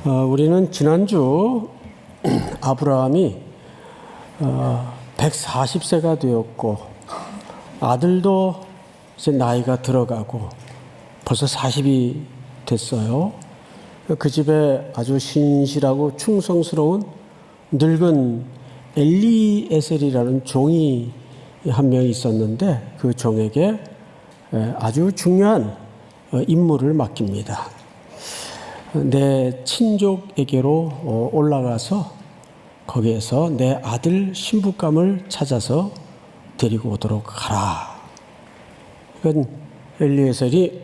우리는 지난주 아브라함이 140세가 되었고 아들도 이제 나이가 들어가고 벌써 40이 됐어요. 그 집에 아주 신실하고 충성스러운 늙은 엘리에셀이라는 종이 한 명 있었는데 그 종에게 아주 중요한 임무를 맡깁니다. 내 친족에게로 올라가서 거기에서 내 아들 신부감을 찾아서 데리고 오도록 하라. 그건 엘리에셀이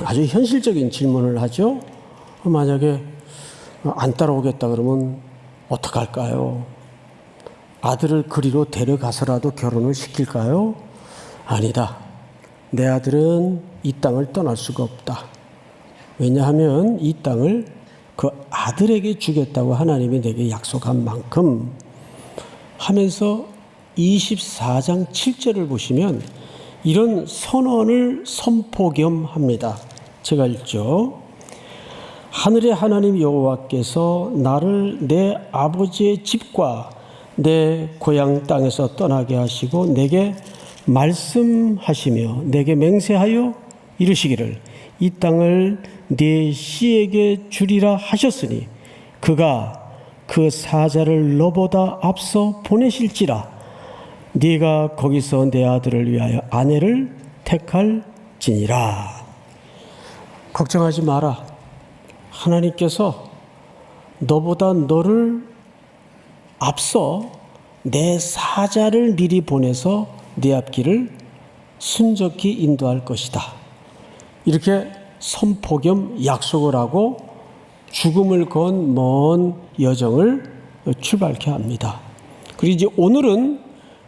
아주 현실적인 질문을 하죠. 만약에 안 따라오겠다 그러면 어떡할까요? 아들을 그리로 데려가서라도 결혼을 시킬까요? 아니다. 내 아들은 이 땅을 떠날 수가 없다. 왜냐하면 이 땅을 그 아들에게 주겠다고 하나님이 내게 약속한 만큼 하면서 24장 7절을 보시면 이런 선언을 선포 겸 합니다. 제가 읽죠. 하늘의 하나님 여호와께서 나를 내 아버지의 집과 내 고향 땅에서 떠나게 하시고 내게 말씀하시며 내게 맹세하여 이르시기를 이 땅을 네 씨에게 주리라 하셨으니 그가 그 사자를 너보다 앞서 보내실지라 네가 거기서 내 아들을 위하여 아내를 택할지니라. 걱정하지 마라. 하나님께서 너보다 너를 앞서 내 사자를 미리 보내서 네 앞길을 순적히 인도할 것이다. 이렇게 선포 겸 약속을 하고 죽음을 건 먼 여정을 출발케 합니다. 그리고 이제 오늘은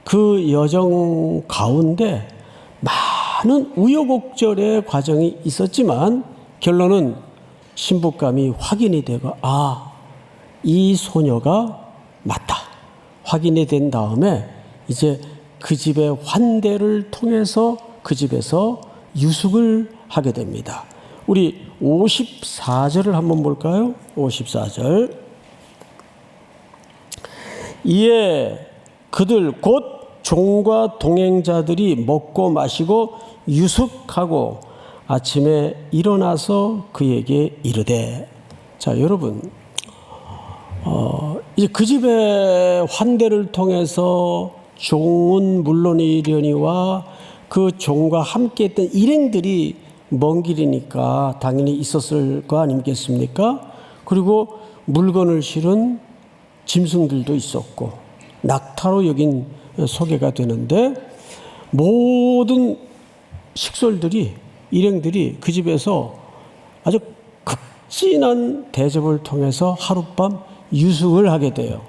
그 여정 가운데 많은 우여곡절의 과정이 있었지만 결론은 신부감이 확인이 되고 이 소녀가 맞다. 확인이 된 다음에 이제 그 집의 환대를 통해서 그 집에서 유숙을 하게 됩니다. 우리 54절을 한번 볼까요? 54절. 이에 그들 곧 종과 동행자들이 먹고 마시고 유숙하고 아침에 일어나서 그에게 이르되. 자, 여러분, 이제 그 집의 환대를 통해서 종은 물론이려니와 그 종과 함께 했던 일행들이 먼 길이니까 당연히 있었을 거 아니겠습니까? 그리고 물건을 실은 짐승들도 있었고 낙타로 여긴 소개가 되는데 모든 식솔들이 일행들이 그 집에서 아주 극진한 대접을 통해서 하룻밤 유숙을 하게 돼요.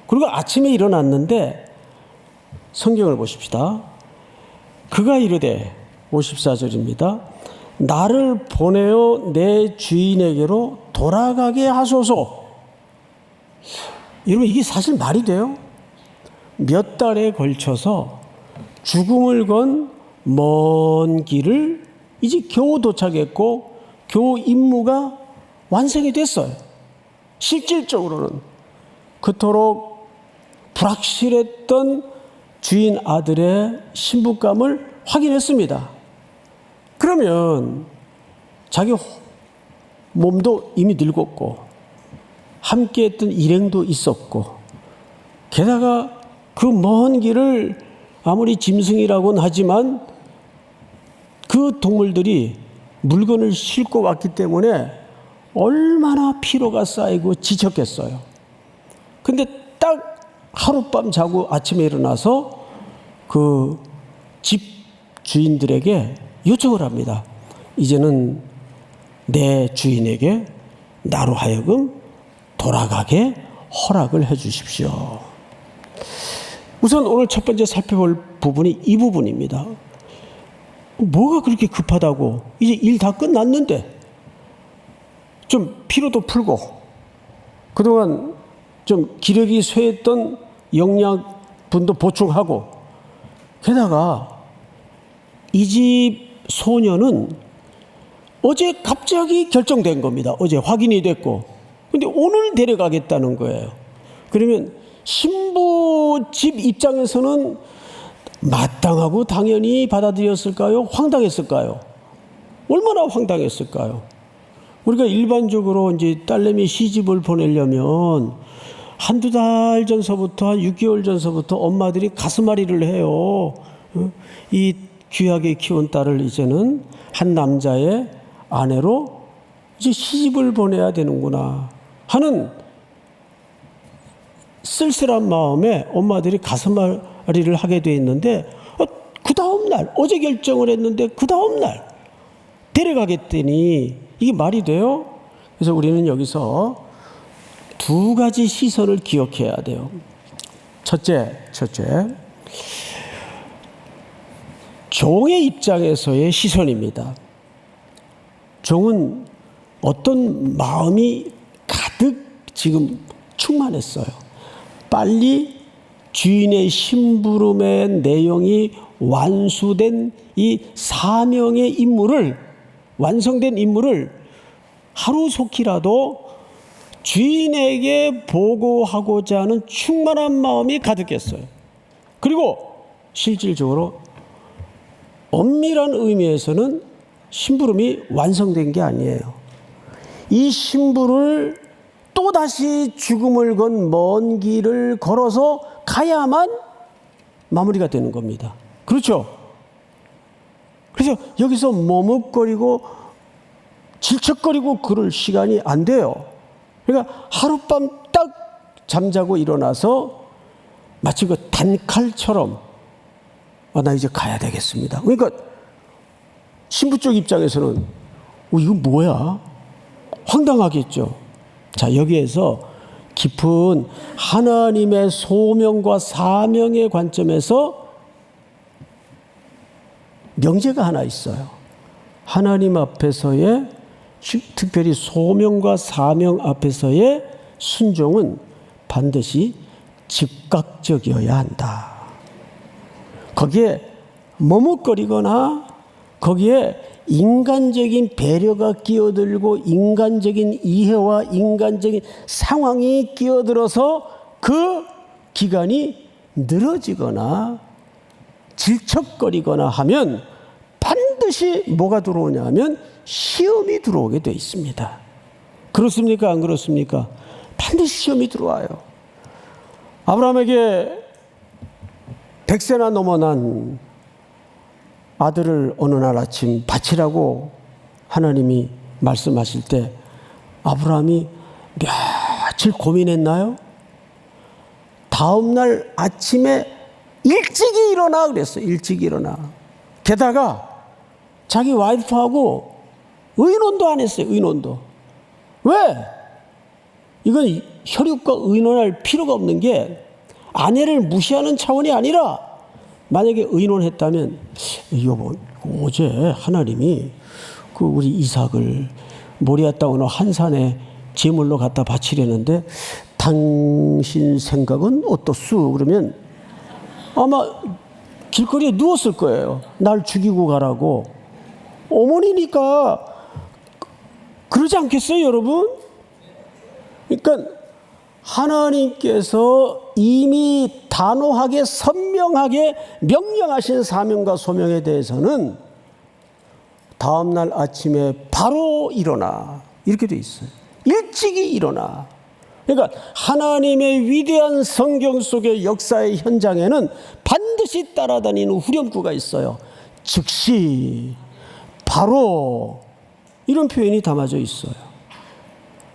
그리고 아침에 일어났는데 성경을 보십시다. 그가 이르되 54절입니다. 나를 보내어 내 주인에게로 돌아가게 하소서. 여러분 이게 사실 말이 돼요? 몇 달에 걸쳐서 죽음을 건 먼 길을 이제 겨우 도착했고 겨우 임무가 완성이 됐어요. 실질적으로는 그토록 불확실했던 주인 아들의 신부감을 확인했습니다. 그러면 자기 몸도 이미 늙었고 함께했던 일행도 있었고 게다가 그 먼 길을 아무리 짐승이라고는 하지만 그 동물들이 물건을 싣고 왔기 때문에 얼마나 피로가 쌓이고 지쳤겠어요. 근데 딱 하룻밤 자고 아침에 일어나서 그 집 주인들에게 요청을 합니다. 이제는 내 주인에게 나로 하여금 돌아가게 허락을 해 주십시오. 우선 오늘 첫 번째 살펴볼 부분이 이 부분입니다. 뭐가 그렇게 급하다고? 이제 일 다 끝났는데 좀 피로도 풀고 그동안 좀 기력이 쇠했던 영양분도 보충하고 게다가 이 집 소녀는 어제 갑자기 결정된 겁니다. 어제 확인이 됐고 근데 오늘 데려가겠다는 거예요. 그러면 신부 집 입장에서는 마땅하고 당연히 받아들였을까요? 황당했을까요? 얼마나 황당했을까요? 우리가 일반적으로 이제 딸내미 시집을 보내려면 한두 달 전서부터, 한 6개월 전서부터 엄마들이 가슴앓이를 해요. 이 귀하게 키운 딸을 이제는 한 남자의 아내로 이제 시집을 보내야 되는구나 하는 쓸쓸한 마음에 엄마들이 가슴앓이를 하게 돼 있는데, 그 다음날, 어제 결정을 했는데 그 다음날 데려가겠더니 이게 말이 돼요? 그래서 우리는 여기서 두 가지 시선을 기억해야 돼요. 첫째, 종의 입장에서의 시선입니다. 종은 어떤 마음이 가득 지금 충만했어요. 빨리 주인의 심부름의 내용이 완수된 이 사명의 임무를, 완성된 임무를 하루속히라도 주인에게 보고하고자 하는 충만한 마음이 가득했어요. 그리고 실질적으로 엄밀한 의미에서는 심부름이 완성된 게 아니에요. 이 심부를 또다시 죽음을 건 먼 길을 걸어서 가야만 마무리가 되는 겁니다. 그렇죠? 그래서 여기서 머뭇거리고 질척거리고 그럴 시간이 안 돼요. 그러니까 하룻밤 딱 잠자고 일어나서 마치 그 단칼처럼 나 이제 가야 되겠습니다. 그러니까 신부 쪽 입장에서는 이거 뭐야? 황당하겠죠. 자, 여기에서 깊은 하나님의 소명과 사명의 관점에서 명제가 하나 있어요. 하나님 앞에서의, 특별히 소명과 사명 앞에서의 순종은 반드시 즉각적이어야 한다. 거기에 머뭇거리거나 거기에 인간적인 배려가 끼어들고 인간적인 이해와 인간적인 상황이 끼어들어서 그 기간이 늘어지거나 질척거리거나 하면 반드시 뭐가 들어오냐 하면 시험이 들어오게 돼 있습니다. 그렇습니까? 안 그렇습니까? 반드시 시험이 들어와요. 아브라함에게 100세나 넘어난 아들을 어느 날 아침 바치라고 하나님이 말씀하실 때 아브라함이 며칠 고민했나요? 다음 날 아침에 일찍이 일어나 그랬어요. 일찍 일어나. 게다가 자기 와이프하고 의논도 안 했어요. 의논도. 왜? 이건 혈육과 의논할 필요가 없는 게 아내를 무시하는 차원이 아니라 만약에 의논했다면 여보, 어제 하나님이 그 우리 이삭을 모리아 땅 어느 한 산에 제물로 갖다 바치려는데 당신 생각은 어떻소? 그러면 아마 길거리에 누웠을 거예요. 날 죽이고 가라고. 어머니니까 그러지 않겠어요, 여러분? 그러니까 하나님께서 이미 단호하게 선명하게 명령하신 사명과 소명에 대해서는 다음날 아침에 바로 일어나 이렇게 돼 있어요. 일찍이 일어나. 그러니까 하나님의 위대한 성경 속의 역사의 현장에는 반드시 따라다니는 후렴구가 있어요. 즉시, 바로 이런 표현이 담아져 있어요.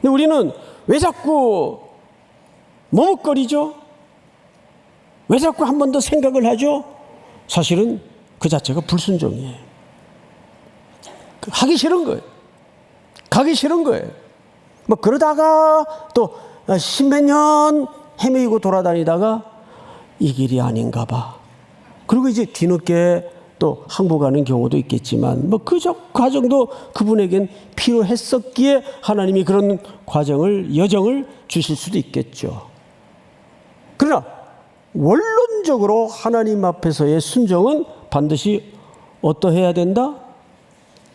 근데 우리는 왜 자꾸 머뭇거리죠? 왜 자꾸 한 번 더 생각을 하죠? 사실은 그 자체가 불순종이에요. 하기 싫은 거예요. 가기 싫은 거예요. 뭐 그러다가 또 십몇 년 헤매이고 돌아다니다가 이 길이 아닌가 봐. 그리고 이제 뒤늦게 또 항복하는 경우도 있겠지만 뭐 그 과정도 그분에겐 필요했었기에 하나님이 그런 여정을 주실 수도 있겠죠. 그러나 원론적으로 하나님 앞에서의 순종은 반드시 어떠해야 된다?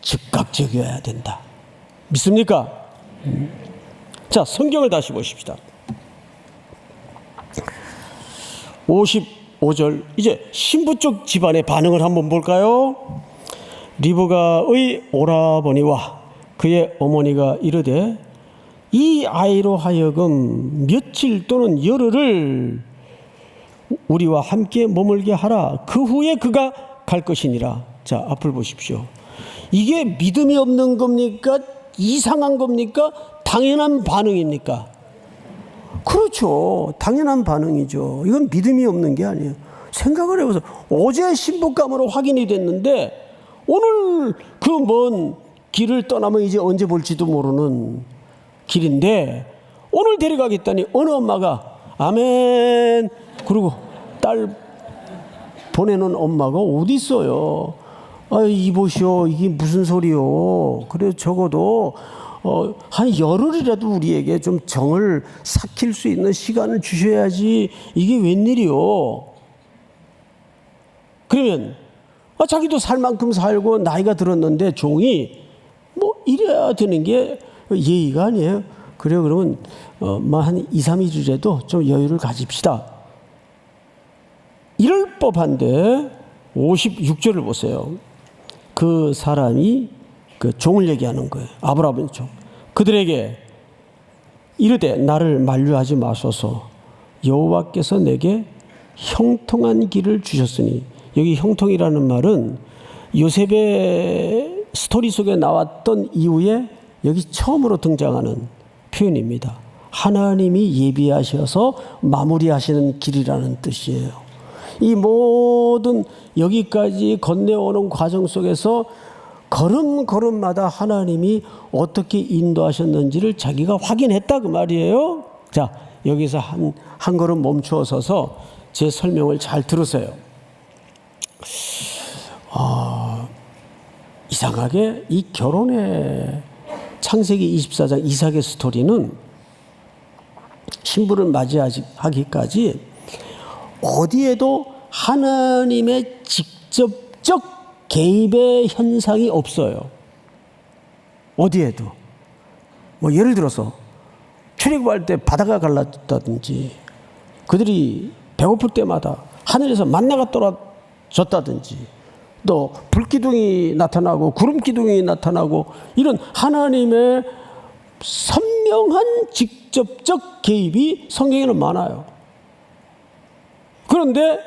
즉각적이어야 된다. 믿습니까? 자, 성경을 다시 보십시다. 55절, 이제 신부 쪽 집안의 반응을 한번 볼까요? 리브가의 오라버니와 그의 어머니가 이르되 이 아이로 하여금 며칠 또는 열흘을 우리와 함께 머물게 하라. 그 후에 그가 갈 것이니라. 자, 앞을 보십시오. 이게 믿음이 없는 겁니까? 이상한 겁니까? 당연한 반응입니까? 그렇죠. 당연한 반응이죠. 이건 믿음이 없는 게 아니에요. 생각을 해보세요. 어제 신부감으로 확인이 됐는데 오늘 그 먼 길을 떠나면 이제 언제 볼지도 모르는 길인데 오늘 데려가겠다니 어느 엄마가 아멘 그리고 딸 보내는 엄마가 어디 있어요? 아, 이보시오, 이게 무슨 소리요? 그래 적어도 한 열흘이라도 우리에게 좀 정을 삭힐 수 있는 시간을 주셔야지. 이게 웬일이요? 그러면 자기도 살 만큼 살고 나이가 들었는데 종이 뭐 이래야 되는 게 예의가 아니에요. 그래요. 그러면 한 2, 3일이라도 좀 여유를 가집시다. 이럴 법한데 56절을 보세요. 그 사람이 그 종을 얘기하는 거예요. 아브라함의 종. 그들에게 이르되 나를 만류하지 마소서. 여호와께서 내게 형통한 길을 주셨으니, 여기 형통이라는 말은 요셉의 스토리 속에 나왔던 이후에 여기 처음으로 등장하는 표현입니다. 하나님이 예비하셔서 마무리하시는 길이라는 뜻이에요. 이 모든 여기까지 건네오는 과정 속에서 걸음걸음마다 하나님이 어떻게 인도하셨는지를 자기가 확인했다 그 말이에요. 자, 여기서 한 걸음 멈추어 서서 제 설명을 잘 들으세요. 이상하게 이 결혼의 창세기 24장 이삭의 스토리는 신부를 맞이하기까지 어디에도 하나님의 직접적 개입의 현상이 없어요. 어디에도. 뭐 예를 들어서 출애굽할 때 바다가 갈라졌다든지, 그들이 배고플 때마다 하늘에서 만나가 떨어졌다든지, 또 불기둥이 나타나고 구름기둥이 나타나고, 이런 하나님의 선명한 직접적 개입이 성경에는 많아요. 그런데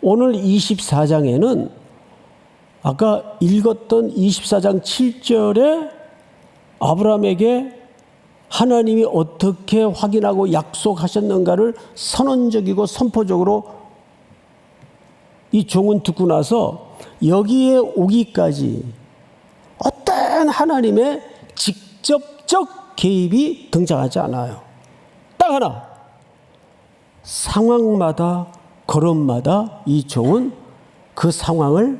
오늘 24장에는 아까 읽었던 24장 7절에 아브라함에게 하나님이 어떻게 확인하고 약속하셨는가를 선언적이고 선포적으로 이 종은 듣고 나서 여기에 오기까지 어떤 하나님의 직접적 개입이 등장하지 않아요. 딱 하나, 상황마다 걸음마다 이 종은 그 상황을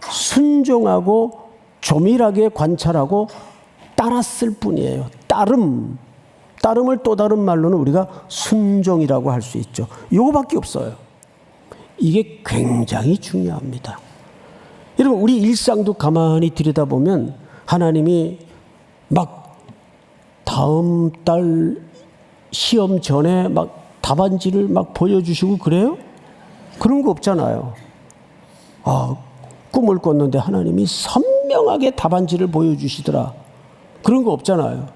순종하고 조밀하게 관찰하고 따랐을 뿐이에요. 따름을 또 다른 말로는 우리가 순종이라고 할 수 있죠. 이거밖에 없어요. 이게 굉장히 중요합니다. 여러분, 우리 일상도 가만히 들여다보면 하나님이 막 다음 달 시험 전에 막 답안지를 막 보여주시고 그래요? 그런 거 없잖아요. 꿈을 꿨는데 하나님이 선명하게 답안지를 보여주시더라. 그런 거 없잖아요.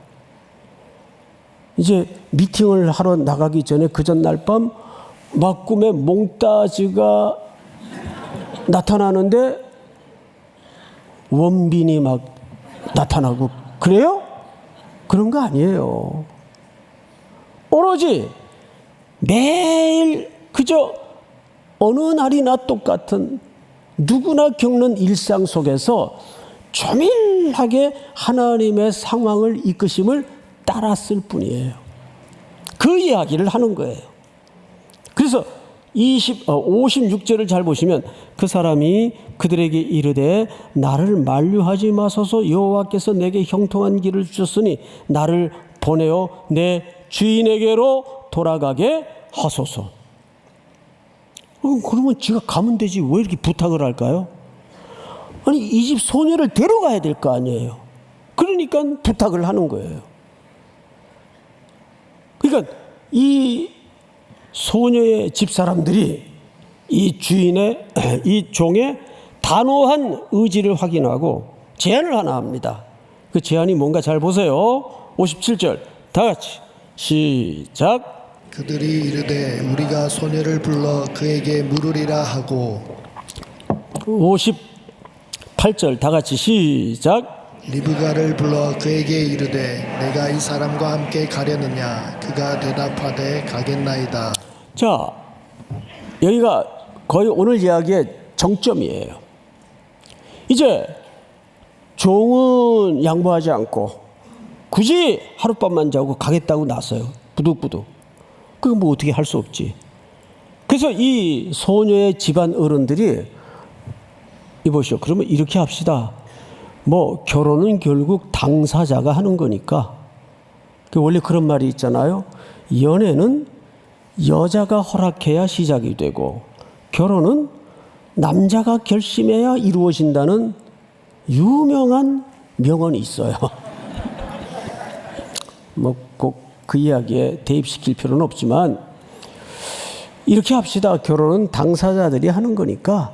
이제 미팅을 하러 나가기 전에 그 전날 밤 막 꿈에 몽따주가 나타나는데 원빈이 막 나타나고 그래요? 그런 거 아니에요. 오로지 매일 그저 어느 날이나 똑같은 누구나 겪는 일상 속에서 조밀하게 하나님의 상황을 이끄심을 따랐을 뿐이에요. 그 이야기를 하는 거예요. 그래서 56절을 잘 보시면 그 사람이 그들에게 이르되 나를 만류하지 마소서. 여호와께서 내게 형통한 길을 주셨으니 나를 보내어 내 주인에게로 돌아가게 하소서. 그러면 지가 가면 되지 왜 이렇게 부탁을 할까요? 아니, 이 집 소녀를 데려가야 될 거 아니에요. 그러니까 부탁을 하는 거예요. 그러니까 이 소녀의 집사람들이 이 주인의, 이 종의 단호한 의지를 확인하고 제안을 하나 합니다. 그 제안이 뭔가 잘 보세요. 57절 다 같이 시작. 그들이 이르되 우리가 소녀를 불러 그에게 물으리라 하고 58절 다 같이 시작. 리브가를 불러 그에게 이르되 내가 이 사람과 함께 가려느냐 그가 대답하되 가겠나이다. 자, 여기가 거의 오늘 이야기의 정점이에요. 이제 종은 양보하지 않고 굳이 하룻밤만 자고 가겠다고 나서요. 부득부득. 그거 뭐 어떻게 할 수 없지. 그래서 이 소녀의 집안 어른들이 이보시오. 그러면 이렇게 합시다. 뭐 결혼은 결국 당사자가 하는 거니까. 원래 그런 말이 있잖아요. 연애는 여자가 허락해야 시작이 되고 결혼은 남자가 결심해야 이루어진다는 유명한 명언이 있어요. 뭐 꼭 그 이야기에 대입시킬 필요는 없지만 이렇게 합시다. 결혼은 당사자들이 하는 거니까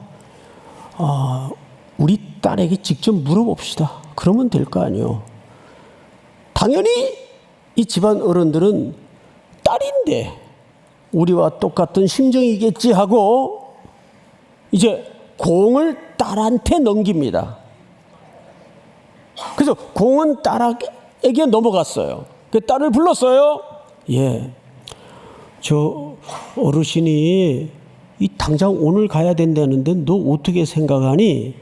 우리 딸에게 직접 물어봅시다. 그러면 될 거 아니에요. 당연히 이 집안 어른들은 딸인데 우리와 똑같은 심정이겠지 하고 이제 공을 딸한테 넘깁니다. 그래서 공은 딸에게 넘어갔어요. 그 딸을 불렀어요. 예, 저 어르신이 이 당장 오늘 가야 된다는데 너 어떻게 생각하니?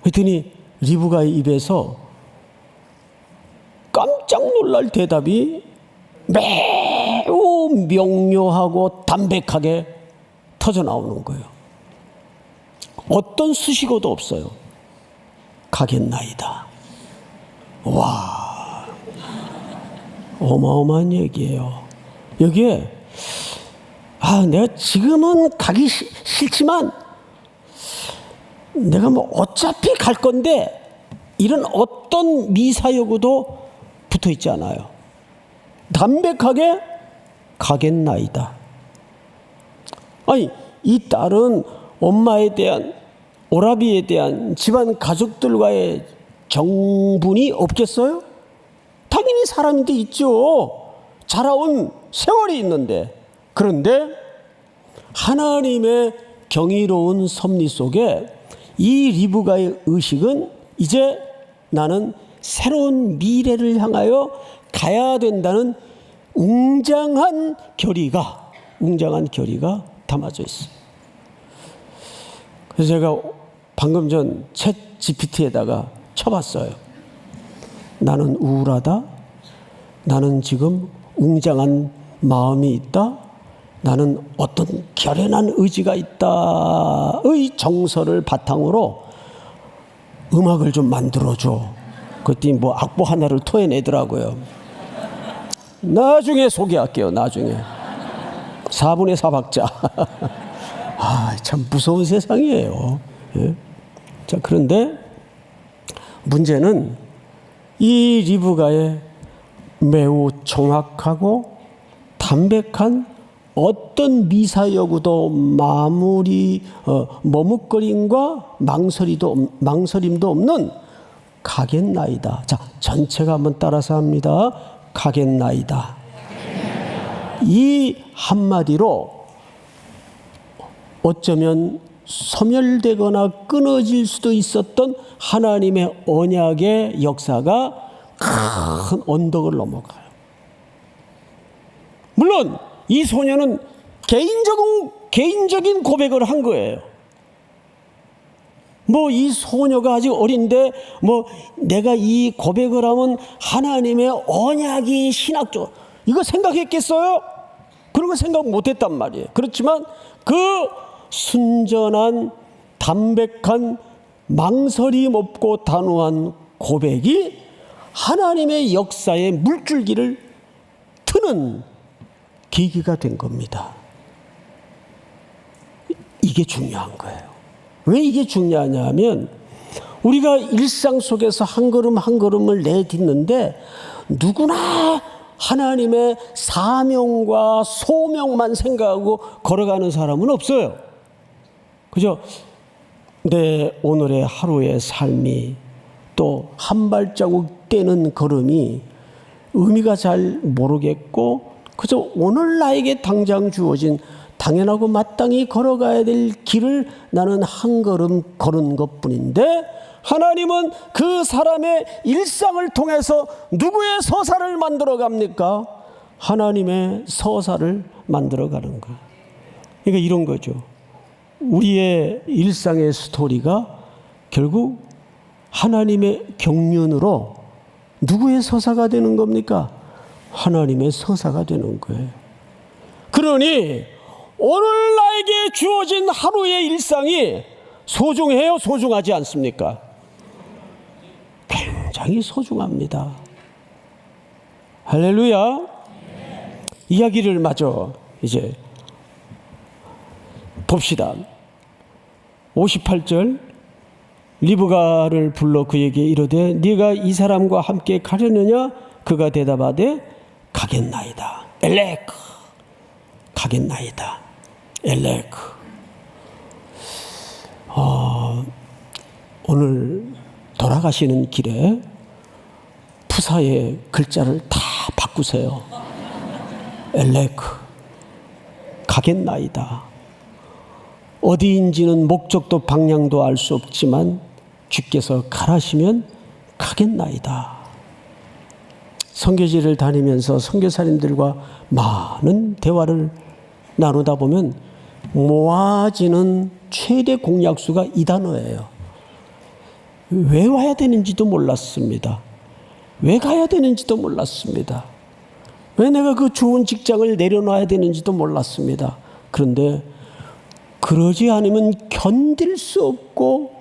그랬더니 리브가의 입에서 깜짝 놀랄 대답이 매우 명료하고 담백하게 터져 나오는 거예요. 어떤 수식어도 없어요. 가겠나이다. 와, 어마어마한 얘기예요. 여기에 내가 지금은 가기 싫지만 내가 뭐 어차피 갈 건데 이런 어떤 미사여구도 붙어 있지 않아요. 담백하게 가겠나이다. 아니, 이 딸은 엄마에 대한, 오라비에 대한 집안 가족들과의 정분이 없겠어요? 당연히 사람인데 있죠. 자라온 세월이 있는데. 그런데 하나님의 경이로운 섭리 속에 이 리브가의 의식은 이제 나는 새로운 미래를 향하여 가야 된다는 웅장한 결의가 담아져 있어요. 그래서 제가 방금 전 챗 GPT에다가 쳐봤어요. 나는 우울하다. 나는 지금 웅장한 마음이 있다. 나는 어떤 결연한 의지가 있다의 정서를 바탕으로 음악을 좀 만들어줘. 그때 뭐 악보 하나를 토해내더라고요. 나중에 소개할게요. 나중에 4분의 4박자. 참 무서운 세상이에요. 예? 자, 그런데 문제는 이 리브가의 매우 정확하고 담백한 어떤 미사여구도 머뭇거림과 망설임도 없는 가겠나이다. 자, 전체가 한번 따라서 합니다. 가겠나이다. 이 한마디로 어쩌면 소멸되거나 끊어질 수도 있었던 하나님의 언약의 역사가 큰 언덕을 넘어가요. 물론 이 소녀는 개인적인 고백을 한 거예요. 뭐 이 소녀가 아직 어린데 뭐 내가 이 고백을 하면 하나님의 언약이 신학적 이거 생각했겠어요? 그런 거 생각 못했단 말이에요. 그렇지만 그 순전한 담백한 망설임 없고 단호한 고백이 하나님의 역사의 물줄기를 트는 계기가 된 겁니다. 이게 중요한 거예요. 왜 이게 중요하냐 하면 우리가 일상 속에서 한 걸음 한 걸음을 내딛는데 누구나 하나님의 사명과 소명만 생각하고 걸어가는 사람은 없어요. 그죠? 내 오늘의 하루의 삶이 또 한 발자국 떼는 걸음이 의미가 잘 모르겠고 그저 오늘 나에게 당장 주어진 당연하고 마땅히 걸어가야 될 길을 나는 한 걸음 걸은 것뿐인데 하나님은 그 사람의 일상을 통해서 누구의 서사를 만들어 갑니까? 하나님의 서사를 만들어 가는 거예요. 그러니까 이런 거죠. 우리의 일상의 스토리가 결국 하나님의 경륜으로 누구의 서사가 되는 겁니까? 하나님의 서사가 되는 거예요. 그러니 오늘 나에게 주어진 하루의 일상이 소중해요? 소중하지 않습니까? 굉장히 소중합니다. 할렐루야. 이야기를 마저 이제 봅시다. 58절 리브가를 불러 그에게 이르되 네가 이 사람과 함께 가려느냐? 그가 대답하되 가겠나이다. 엘레크 가겠나이다. 엘레크. 오늘 돌아가시는 길에 푸사의 글자를 다 바꾸세요. 엘레크 가겠나이다. 어디인지는 목적도 방향도 알 수 없지만 주께서 가라시면 가겠나이다. 선교지를 다니면서 선교사님들과 많은 대화를 나누다 보면 모아지는 최대 공약수가 이 단어예요. 왜 와야 되는지도 몰랐습니다. 왜 가야 되는지도 몰랐습니다. 왜 내가 그 좋은 직장을 내려놔야 되는지도 몰랐습니다. 그런데 그러지 않으면 견딜 수 없고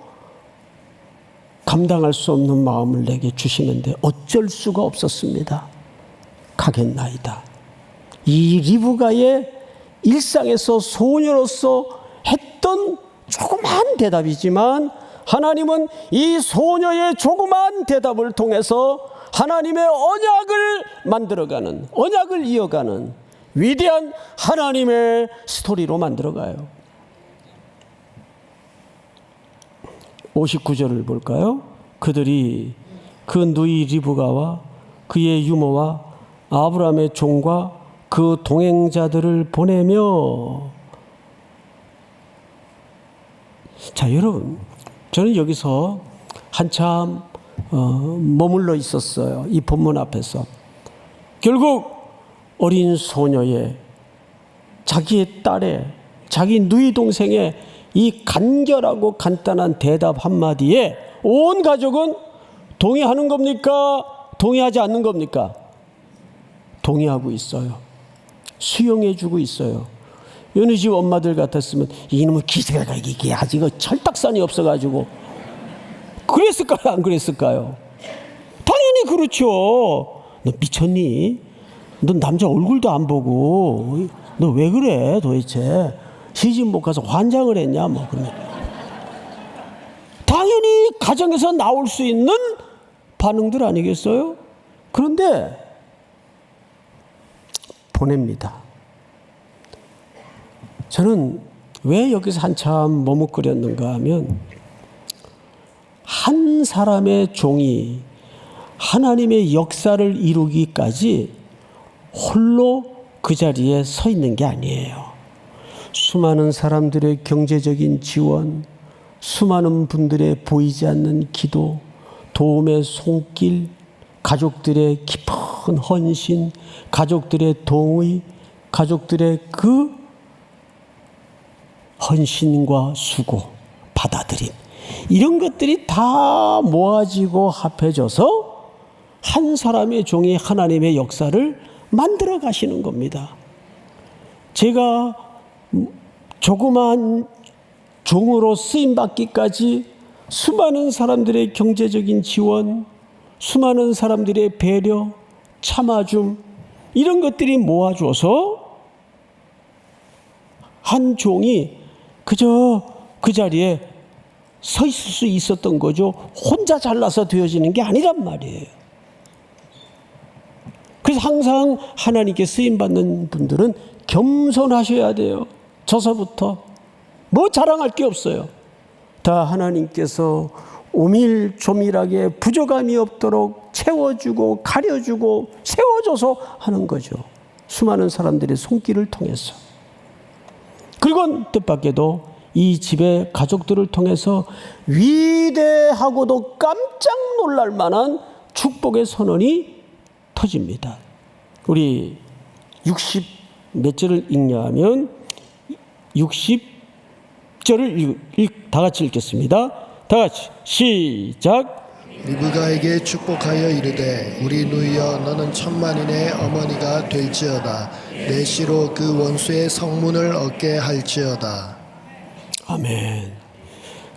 감당할 수 없는 마음을 내게 주시는데 어쩔 수가 없었습니다. 가겠나이다. 이 리브가의 일상에서 소녀로서 했던 조그만 대답이지만 하나님은 이 소녀의 조그만 대답을 통해서 하나님의 언약을 만들어가는, 언약을 이어가는 위대한 하나님의 스토리로 만들어가요. 59절을 볼까요? 그들이 그 누이 리브가와 그의 유모와 아브라함의 종과 그 동행자들을 보내며 자 여러분 저는 여기서 한참 머물러 있었어요. 이 본문 앞에서 결국 어린 소녀의 자기의 딸의 자기 누이 동생의 이 간결하고 간단한 대답 한마디에 온 가족은 동의하는 겁니까? 동의하지 않는 겁니까? 동의하고 있어요. 수용해주고 있어요. 어느 집 엄마들 같았으면 이놈의 기세가 이게 아직 철딱선이 없어가지고 그랬을까요? 안 그랬을까요? 당연히 그렇죠. 너 미쳤니? 너 남자 얼굴도 안 보고 너 왜 그래 도대체? 시집 못 가서 환장을 했냐 뭐 그러면 당연히 가정에서 나올 수 있는 반응들 아니겠어요? 그런데 보냅니다. 저는 왜 여기서 한참 머뭇거렸는가 하면 한 사람의 종이 하나님의 역사를 이루기까지 홀로 그 자리에 서 있는 게 아니에요. 수많은 사람들의 경제적인 지원, 수많은 분들의 보이지 않는 기도, 도움의 손길, 가족들의 깊은 헌신, 가족들의 동의, 가족들의 그 헌신과 수고, 받아들임 이런 것들이 다 모아지고 합해져서 한 사람의 종이 하나님의 역사를 만들어 가시는 겁니다. 제가 조그만 종으로 쓰임받기까지 수많은 사람들의 경제적인 지원, 수많은 사람들의 배려, 참아줌 이런 것들이 모아줘서 한 종이 그저 그 자리에 서 있을 수 있었던 거죠. 혼자 잘나서 되어지는 게 아니란 말이에요. 그래서 그래서 항상 하나님께 쓰임받는 분들은 겸손하셔야 돼요. 저서부터. 뭐 자랑할 게 없어요. 다 하나님께서 오밀조밀하게 부족함이 없도록 채워주고 가려주고 세워줘서 하는 거죠. 수많은 사람들의 손길을 통해서. 그리고 뜻밖에도 이 집의 가족들을 통해서 위대하고도 깜짝 놀랄 만한 축복의 선언이 터집니다. 우리 60 몇 절을 읽냐 하면 60절을 다 같이 읽겠습니다. 다 같이 시작. 리브가에게 축복하여 이르되 우리 누이여 너는 천만인의 어머니가 될지어다. 내 씨로 그 원수의 성문을 얻게 할지어다. 아멘.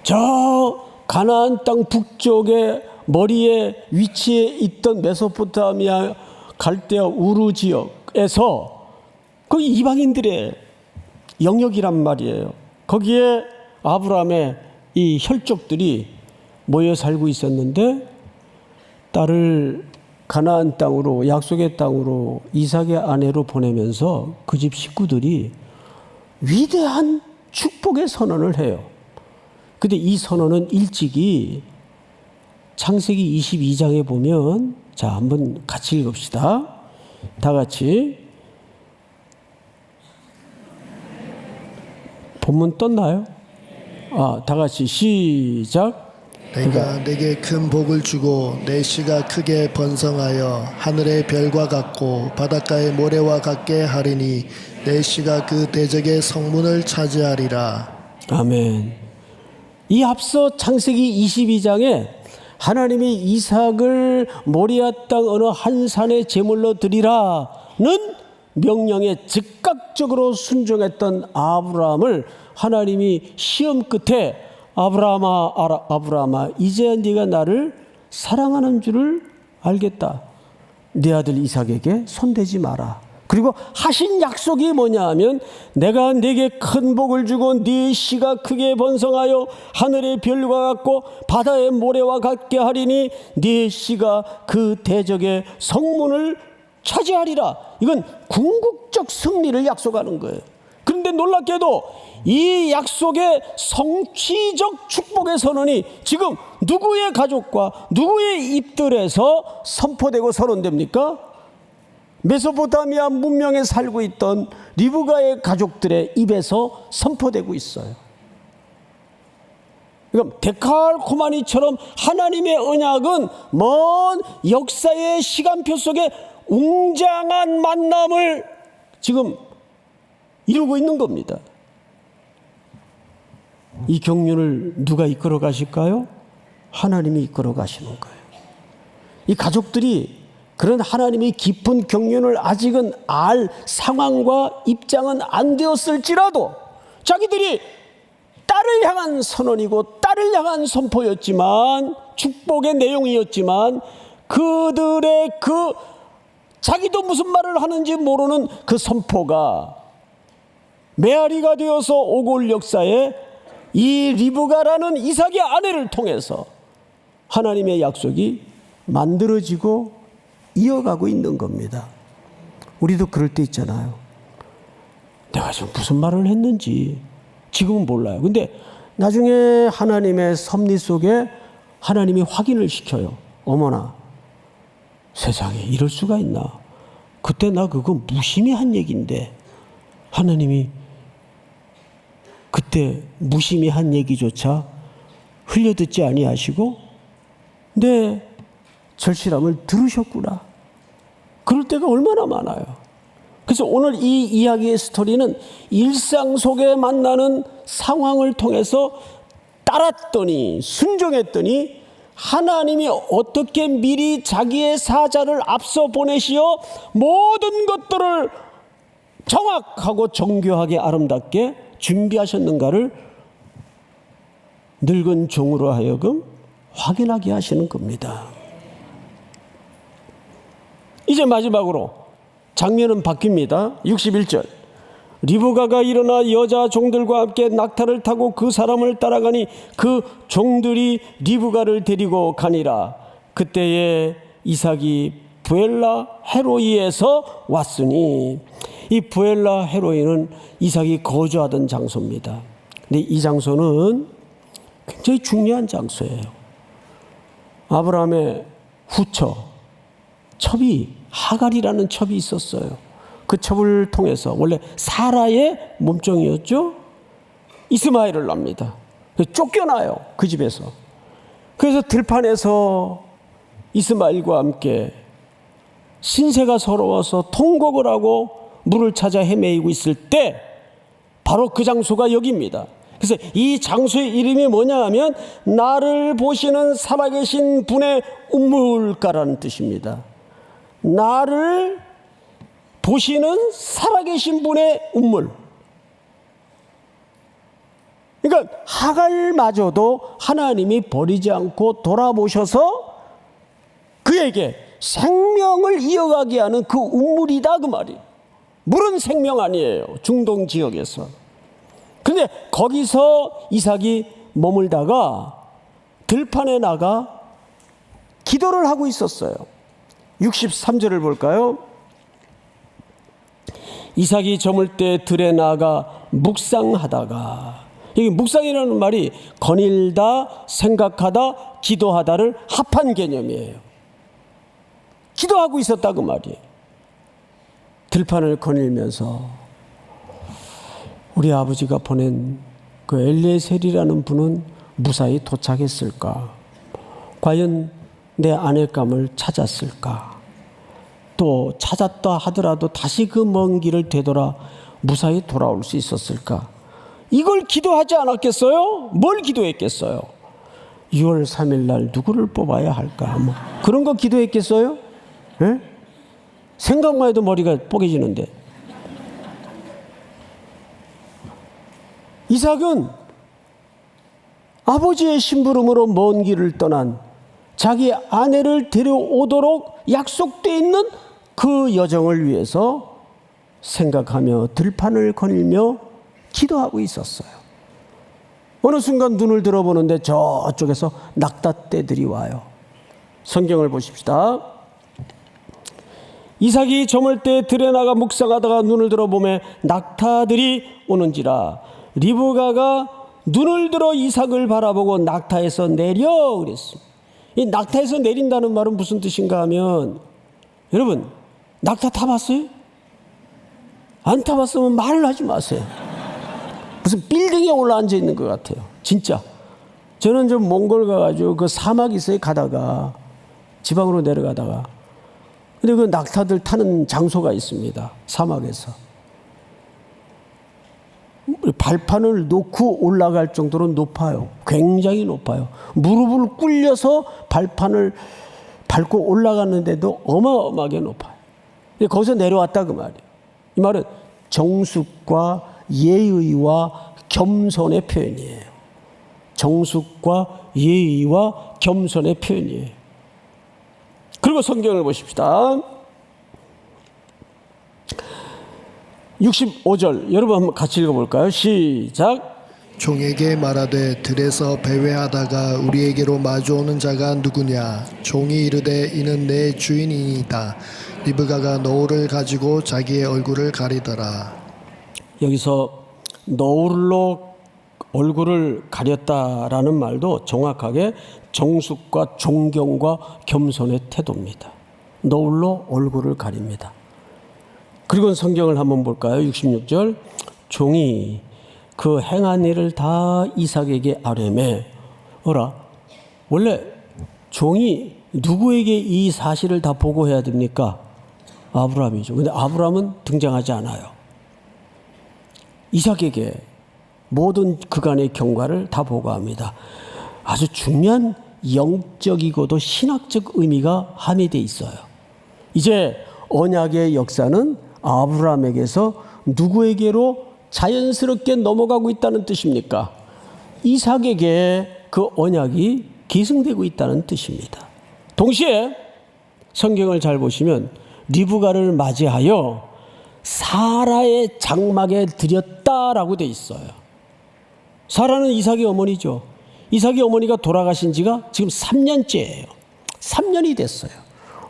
저 가나안 땅 북쪽에 머리에 위치해 있던 메소포타미아 갈대아 우르 지역에서 거기 이방인들의 영역이란 말이에요. 거기에 아브라함의 이 혈족들이 모여 살고 있었는데 딸을 가나안 땅으로 약속의 땅으로 이삭의 아내로 보내면서 그 집 식구들이 위대한 축복의 선언을 해요. 근데 이 선언은 일찍이 창세기 22장에 보면 자 한번 같이 읽읍시다. 다 같이 본문 떴나요? 다 같이 시작. 내가 내게 큰 복을 주고 내 씨가 크게 번성하여 하늘의 별과 같고 바닷가의 모래와 같게 하리니 내 씨가 그 대적의 성문을 차지하리라. 아멘. 이 앞서 창세기 22장에 하나님이 이삭을 모리아 땅 어느 한 산에 제물로 드리라는 명령에 즉각적으로 순종했던 아브라함을 하나님이 시험 끝에 아브라함아 이제야 네가 나를 사랑하는 줄을 알겠다. 네 아들 이삭에게 손대지 마라. 그리고 하신 약속이 뭐냐 하면 내가 네게 큰 복을 주고 네 씨가 크게 번성하여 하늘의 별과 같고 바다의 모래와 같게 하리니 네 씨가 그 대적의 성문을 차지하리라. 이건 궁극적 승리를 약속하는 거예요. 그런데 놀랍게도 이 약속의 성취적 축복의 선언이 지금 누구의 가족과 누구의 입들에서 선포되고 선언됩니까? 메소포타미아 문명에 살고 있던 리브가의 가족들의 입에서 선포되고 있어요. 그러니까 데칼코마니처럼 하나님의 언약은 먼 역사의 시간표 속에 웅장한 만남을 지금 이루고 있는 겁니다. 이 경륜을 누가 이끌어 가실까요? 하나님이 이끌어 가시는 거예요. 이 가족들이 그런 하나님의 깊은 경륜을 아직은 알 상황과 입장은 안 되었을지라도 자기들이 딸을 향한 선언이고 딸을 향한 선포였지만 축복의 내용이었지만 그들의 그 자기도 무슨 말을 하는지 모르는 그 선포가 메아리가 되어서 오고 올 역사에 이 리브가라는 이삭의 아내를 통해서 하나님의 약속이 만들어지고 이어가고 있는 겁니다. 우리도 그럴 때 있잖아요. 내가 지금 무슨 말을 했는지 지금은 몰라요. 근데 나중에 하나님의 섭리 속에 하나님이 확인을 시켜요. 어머나 세상에 이럴 수가 있나. 그때 나 그거 무심히 한 얘기인데 하나님이 그때 무심히 한 얘기조차 흘려듣지 아니하시고 내 절실함을 들으셨구나. 그럴 때가 얼마나 많아요. 그래서 오늘 이 이야기의 스토리는 일상 속에 만나는 상황을 통해서 따랐더니 순종했더니 하나님이 어떻게 미리 자기의 사자를 앞서 보내시어 모든 것들을 정확하고 정교하게 아름답게 준비하셨는가를 늙은 종으로 하여금 확인하게 하시는 겁니다. 이제 마지막으로 장면은 바뀝니다. 61절. 리브가가 일어나 여자 종들과 함께 낙타를 타고 그 사람을 따라가니 그 종들이 리브가를 데리고 가니라. 그때에 이삭이 부엘라 헤로이에서 왔으니, 이 부엘라 헤로이는 이삭이 거주하던 장소입니다. 근데 이 장소는 굉장히 중요한 장소예요. 아브라함의 후처, 첩이, 하갈이라는 첩이 있었어요. 그 첩을 통해서 원래 사라의 몸종이었죠. 이스마엘을 낳습니다. 쫓겨나요, 그 집에서. 그래서 들판에서 이스마엘과 함께 신세가 서러워서 통곡을 하고 물을 찾아 헤매이고 있을 때 바로 그 장소가 여기입니다. 그래서 이 장소의 이름이 뭐냐 하면 나를 보시는 살아계신 분의 우물가라는 뜻입니다. 나를 보시는 살아계신 분의 우물. 그러니까 하갈마저도 하나님이 버리지 않고 돌아보셔서 그에게 생명을 이어가게 하는 그 우물이다, 그 말이에요. 물은 생명 아니에요, 중동 지역에서. 그런데 거기서 이삭이 머물다가 들판에 나가 기도를 하고 있었어요. 63절을 볼까요? 이삭이 저물 때 들에 나가 묵상하다가, 여기 묵상이라는 말이 거닐다, 생각하다, 기도하다를 합한 개념이에요. 기도하고 있었다, 그 말이에요. 들판을 거닐면서 우리 아버지가 보낸 그 엘리에셀이라는 분은 무사히 도착했을까? 과연 내 아내감을 찾았을까? 또 찾았다 하더라도 다시 그 먼 길을 되돌아 무사히 돌아올 수 있었을까? 이걸 기도하지 않았겠어요? 뭘 기도했겠어요? 6월 3일 날 누구를 뽑아야 할까? 뭐 그런 거 기도했겠어요? 예? 생각만 해도 머리가 뽀개지는데. 이삭은 아버지의 심부름으로 먼 길을 떠난 자기 아내를 데려오도록 약속되어 있는 그 여정을 위해서 생각하며 들판을 거닐며 기도하고 있었어요. 어느 순간 눈을 들어보는데 저쪽에서 낙타떼들이 와요. 성경을 보십시다. 이삭이 저물 때 들에 나가 묵상하다가 눈을 들어보매 낙타들이 오는지라. 리브가가 눈을 들어 이삭을 바라보고 낙타에서 내려 그랬습니다. 이 낙타에서 내린다는 말은 무슨 뜻인가 하면, 여러분 낙타 타봤어요? 안 타봤으면 말을 하지 마세요. 무슨 빌딩에 올라앉아 있는 것 같아요, 진짜. 저는 좀 몽골 가가지고 그 사막 있어요, 가다가 지방으로 내려가다가. 근데 그 낙타들 타는 장소가 있습니다, 사막에서. 발판을 놓고 올라갈 정도로 높아요. 굉장히 높아요. 무릎을 꿇려서 발판을 밟고 올라가는데도 어마어마하게 높아요. 거기서 내려왔다, 그 말이에요. 이 말은 정숙과 예의와 겸손의 표현이에요. 정숙과 예의와 겸손의 표현이에요. 그리고 성경을 보십시다. 65절 여러분 한번 같이 읽어볼까요? 시작. 종에게 말하되 들에서 배회하다가 우리에게로 마주오는 자가 누구냐? 종이 이르되 이는 내 주인이니이다. 리브가가 너울을 가지고 자기의 얼굴을 가리더라. 여기서 너울로 얼굴을 가렸다라는 말도 정확하게 정숙과 존경과 겸손의 태도입니다. 너울로 얼굴을 가립니다. 그리고 성경을 한번 볼까요? 66절. 종이 그 행한 일을 다 이삭에게 아뢰매. 어라, 원래 종이 누구에게 이 사실을 다 보고해야 됩니까? 아브라함이죠. 근데 아브라함은 등장하지 않아요. 이삭에게 모든 그간의 경과를 다 보고합니다. 아주 중요한 영적이고도 신학적 의미가 함유되어 있어요. 이제 언약의 역사는 아브라함에게서 누구에게로 자연스럽게 넘어가고 있다는 뜻입니까? 이삭에게 그 언약이 계승되고 있다는 뜻입니다. 동시에 성경을 잘 보시면 리브가를 맞이하여 사라의 장막에 들였다라고 돼 있어요. 사라는 이삭의 어머니죠. 이삭의 어머니가 돌아가신 지가 지금 3년째예요. 3년이 됐어요.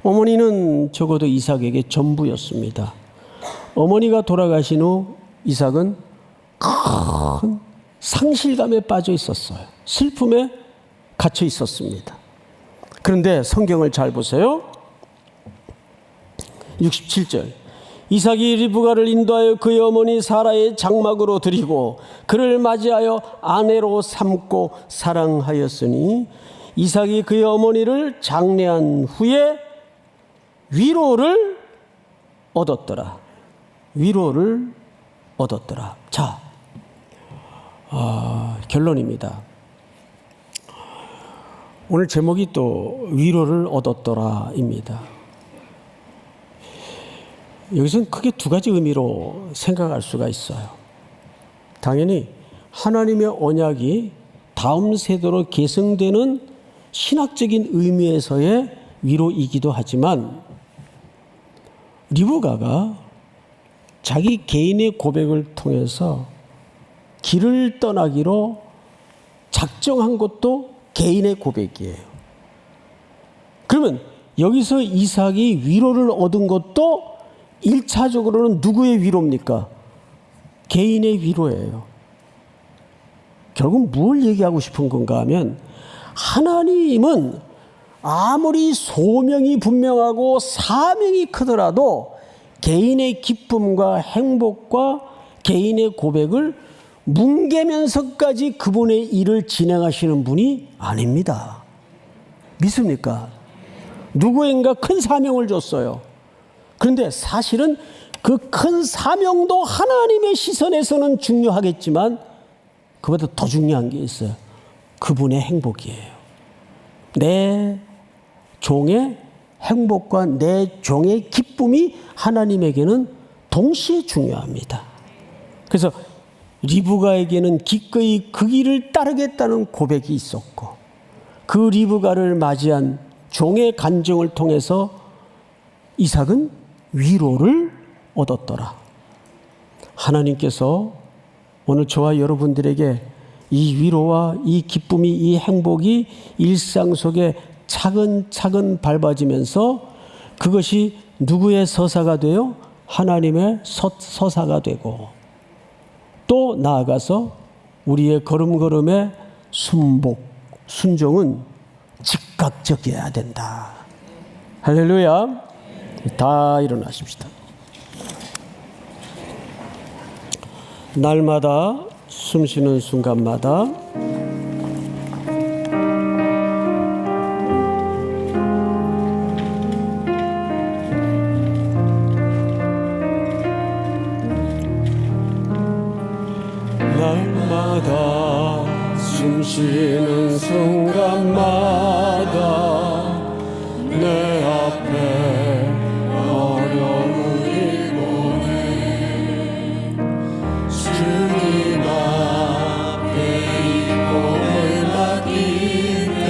어머니는 적어도 이삭에게 전부였습니다. 어머니가 돌아가신 후 이삭은 큰 상실감에 빠져 있었어요. 슬픔에 갇혀 있었습니다. 그런데 성경을 잘 보세요. 67절. 이삭이 리브가를 인도하여 그의 어머니 사라의 장막으로 들이고 그를 맞이하여 아내로 삼고 사랑하였으니 이삭이 그의 어머니를 장례한 후에 위로를 얻었더라. 위로를 얻었더라. 자, 결론입니다. 오늘 제목이 또 위로를 얻었더라입니다. 여기서는 크게 두 가지 의미로 생각할 수가 있어요. 당연히 하나님의 언약이 다음 세대로 계승되는 신학적인 의미에서의 위로이기도 하지만 리브가가 자기 개인의 고백을 통해서 길을 떠나기로 작정한 것도 개인의 고백이에요. 그러면 여기서 이삭이 위로를 얻은 것도 1차적으로는 누구의 위로입니까? 개인의 위로예요. 결국 뭘 얘기하고 싶은 건가 하면 하나님은 아무리 소명이 분명하고 사명이 크더라도 개인의 기쁨과 행복과 개인의 고백을 뭉개면서까지 그분의 일을 진행하시는 분이 아닙니다. 믿습니까? 누구인가 큰 사명을 줬어요. 그런데 사실은 그 큰 사명도 하나님의 시선에서는 중요하겠지만 그보다 더 중요한 게 있어요. 그분의 행복이에요. 내 종의 행복과 내 종의 기쁨이 하나님에게는 동시에 중요합니다. 그래서 리브가에게는 기꺼이 그 길을 따르겠다는 고백이 있었고 그 리브가를 맞이한 종의 간증을 통해서 이삭은 위로를 얻었더라. 하나님께서 오늘 저와 여러분들에게 이 위로와 이 기쁨이 이 행복이 일상 속에 차근차근 밟아지면서 그것이 누구의 서사가 되어 하나님의 서사가 되고 또 나아가서 우리의 걸음걸음의 순종은 즉각적이어야 된다. 할렐루야. 다 일어나십시다. 날마다 숨쉬는 순간마다 날마다 숨쉬는 순간마다 내 앞에 어려움이 오네 주님 앞에 이 몸을 맡길 때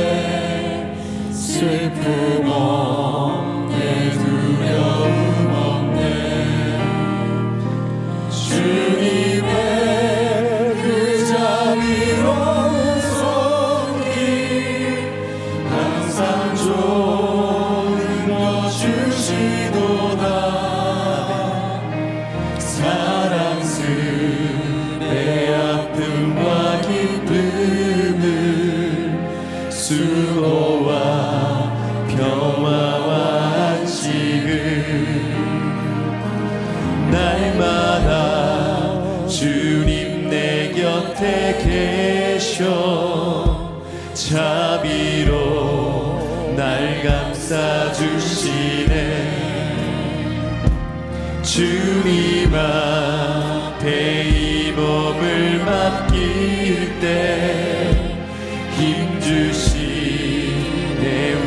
슬픔 없네 두려움 없네 주님의 그 자비로운 손길 항상 조르며 주시도다 사랑스레 아픔과 기쁨을 수고와 평화와 안식을 날마다 주님 내 곁에 계셔 자비로 날 감싸주시네 주님 앞에 이 몸을 맡길 때 힘주시네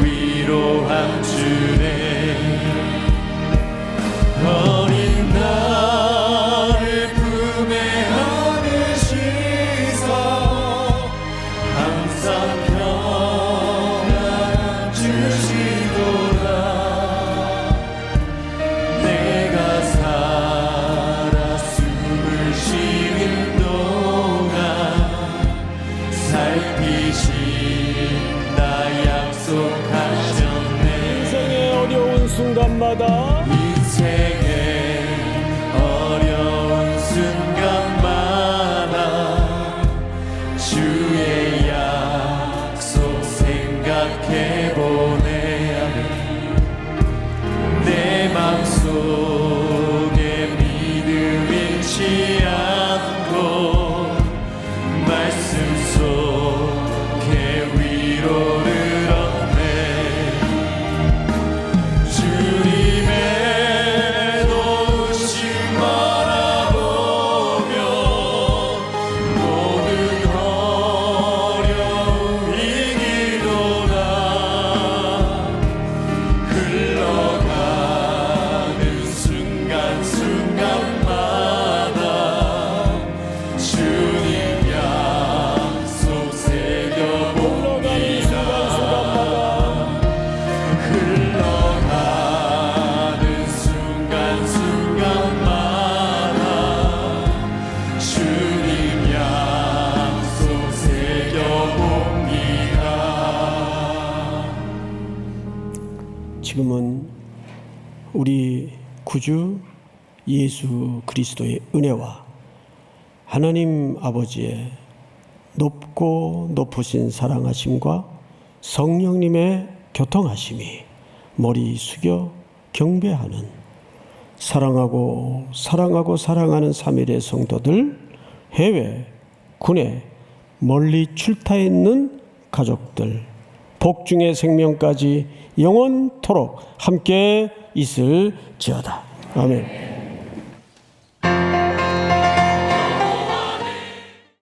위로함 주네 어린 나를 품에 안으시서 항상 평안 주시도다 내가 살아 숨을 쉬는 동안 말씀은 우리 구주 예수 그리스도의 은혜와 하나님 아버지의 높고 높으신 사랑하심과 성령님의 교통하심이 머리 숙여 경배하는 사랑하고 사랑하는 삼일의 성도들, 해외, 국내, 멀리 출타해 있는 가족들, 복중의 생명까지 영원토록 함께 있을지어다. 아멘.